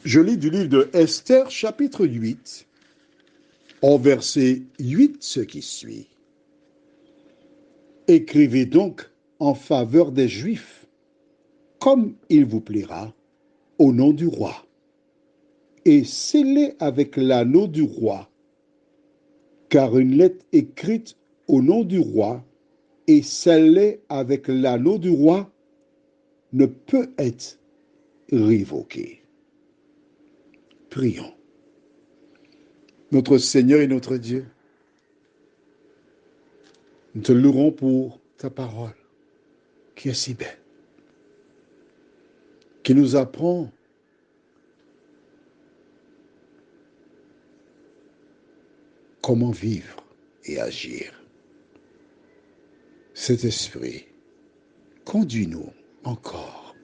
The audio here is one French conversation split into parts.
Je lis du livre de Esther, chapitre 8, au verset 8, ce qui suit. Écrivez donc en faveur des Juifs, comme il vous plaira, au nom du roi, et scellez avec l'anneau du roi, car une lettre écrite au nom du roi et scellée avec l'anneau du roi ne peut être révoquée. Prions. Notre Seigneur et notre Dieu, nous te louerons pour ta parole, qui est si belle, qui nous apprend comment vivre et agir. Cet esprit, conduis-nous encore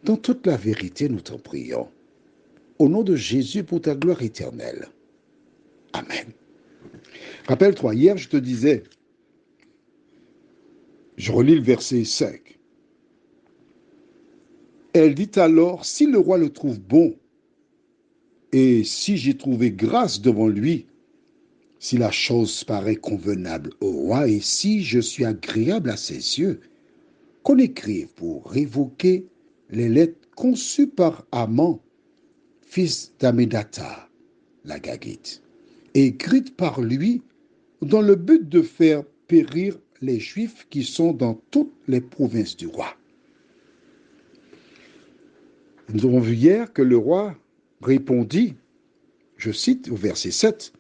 dans toute la vérité, nous t'en prions. Au nom de Jésus, pour ta gloire éternelle. Amen. Rappelle-toi, hier, je te disais, je relis le verset 5. Elle dit alors, si le roi le trouve bon, et si j'ai trouvé grâce devant lui, si la chose paraît convenable au roi, et si je suis agréable à ses yeux, qu'on écrive pour révoquer les lettres conçues par Haman, fils d'Amedata, la Gagite, écrites par lui dans le but de faire périr les Juifs qui sont dans toutes les provinces du roi. Nous avons vu hier que le roi répondit, je cite au verset 7,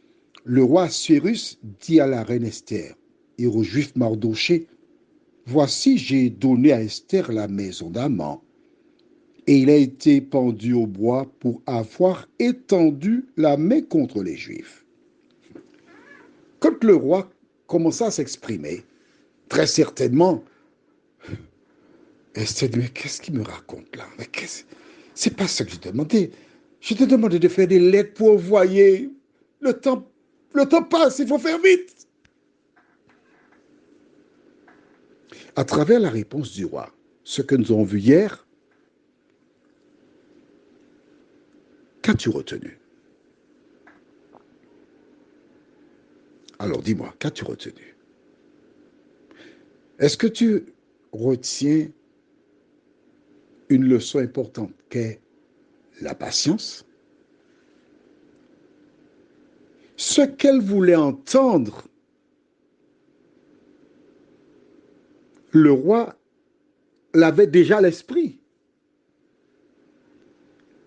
le roi Assuérus dit à la reine Esther et au juif Mardoché, voici j'ai donné à Esther la maison d'Aman, et il a été pendu au bois pour avoir étendu la main contre les Juifs. Quand le roi commença à s'exprimer, très certainement, Esther dit, mais qu'est-ce qu'il me raconte là? C'est pas ça que je te demandais. Je te demandais de faire des lettres pour envoyer. Le temps passe, il faut faire vite. À travers la réponse du roi, ce que nous avons vu hier, qu'as-tu retenu? Alors dis-moi, qu'as-tu retenu? Est-ce que tu retiens une leçon importante qu'est la patience? Ce qu'elle voulait entendre, le roi l'avait déjà à l'esprit.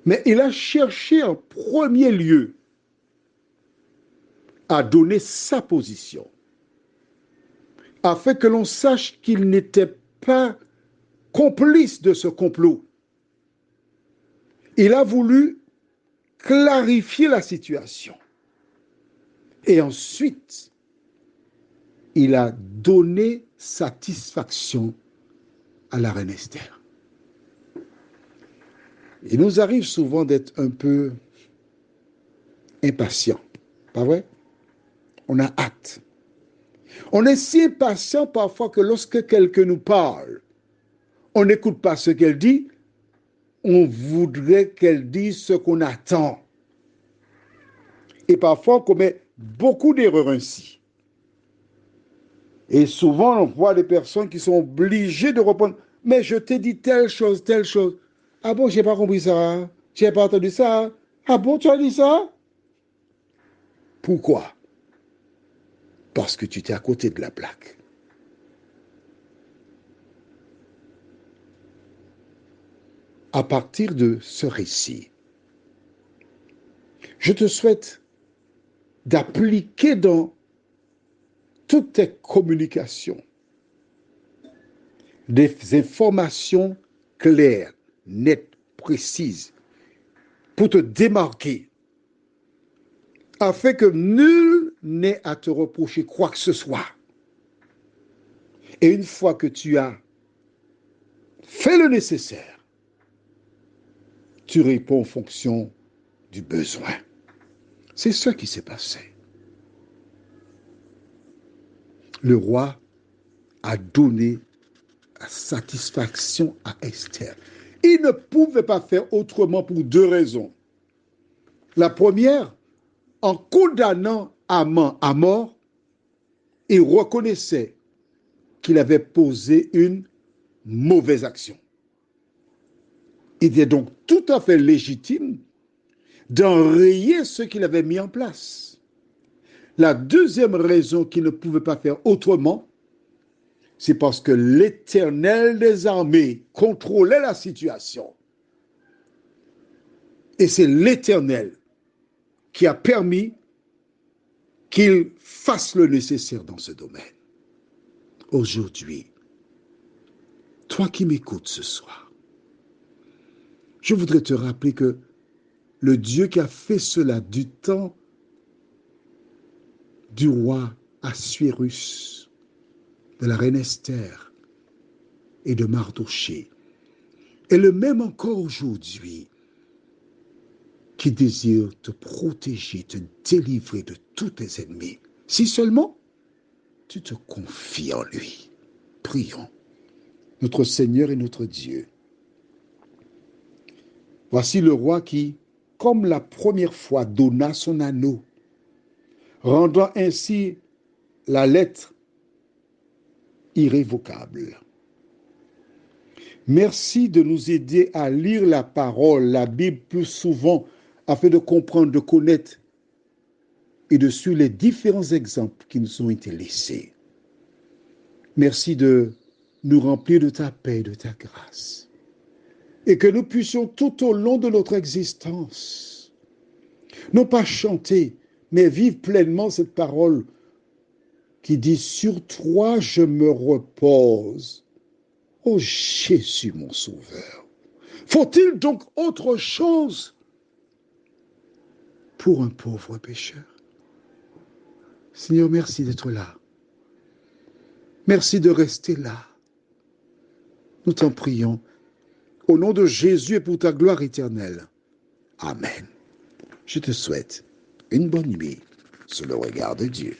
Mais il a cherché en premier lieu à donner sa position, afin que l'on sache qu'il n'était pas complice de ce complot. Il a voulu clarifier la situation. Et ensuite, il a donné satisfaction à la reine Esther. Il nous arrive souvent d'être un peu impatients, pas vrai? On a hâte. On est si impatient parfois que lorsque quelqu'un nous parle, on n'écoute pas ce qu'elle dit, on voudrait qu'elle dise ce qu'on attend. Et parfois, on commet beaucoup d'erreurs ainsi. Et souvent, on voit des personnes qui sont obligées de répondre, mais je t'ai dit telle chose, telle chose. Ah bon, j'ai pas compris ça. J'ai pas entendu ça. Ah bon, tu as dit ça? Pourquoi? Parce que tu étais à côté de la plaque. À partir de ce récit, je te souhaite d'appliquer dans toutes tes communications des informations claires, nettes, précises, pour te démarquer, afin que nul n'ait à te reprocher quoi que ce soit. Et une fois que tu as fait le nécessaire, tu réponds en fonction du besoin. C'est ce qui s'est passé. Le roi a donné la satisfaction à Esther. Il ne pouvait pas faire autrement pour deux raisons. La première, en condamnant Haman à mort, il reconnaissait qu'il avait posé une mauvaise action. Il était donc tout à fait légitime d'enrayer ce qu'il avait mis en place. La deuxième raison qu'il ne pouvait pas faire autrement, c'est parce que l'Éternel des armées contrôlait la situation. Et c'est l'Éternel qui a permis qu'il fasse le nécessaire dans ce domaine. Aujourd'hui, toi qui m'écoutes ce soir, je voudrais te rappeler que le Dieu qui a fait cela du temps du roi Assuérus, de la reine Esther et de Mardochée, est le même encore aujourd'hui qui désire te protéger, te délivrer de tous tes ennemis. Si seulement tu te confies en lui. Prions. Notre Seigneur et notre Dieu, voici le roi qui, comme la première fois, donna son anneau, rendant ainsi la lettre irrévocable. Merci de nous aider à lire la parole, la Bible plus souvent, afin de comprendre, de connaître et de suivre les différents exemples qui nous ont été laissés. Merci de nous remplir de ta paix et de ta grâce. Et que nous puissions tout au long de notre existence, non pas chanter, mais vivre pleinement cette parole qui dit « Sur toi je me repose, ô Jésus mon Sauveur ». Faut-il donc autre chose pour un pauvre pécheur? Seigneur, merci d'être là. Merci de rester là. Nous t'en prions. Au nom de Jésus et pour ta gloire éternelle. Amen. Je te souhaite une bonne nuit sous le regard de Dieu.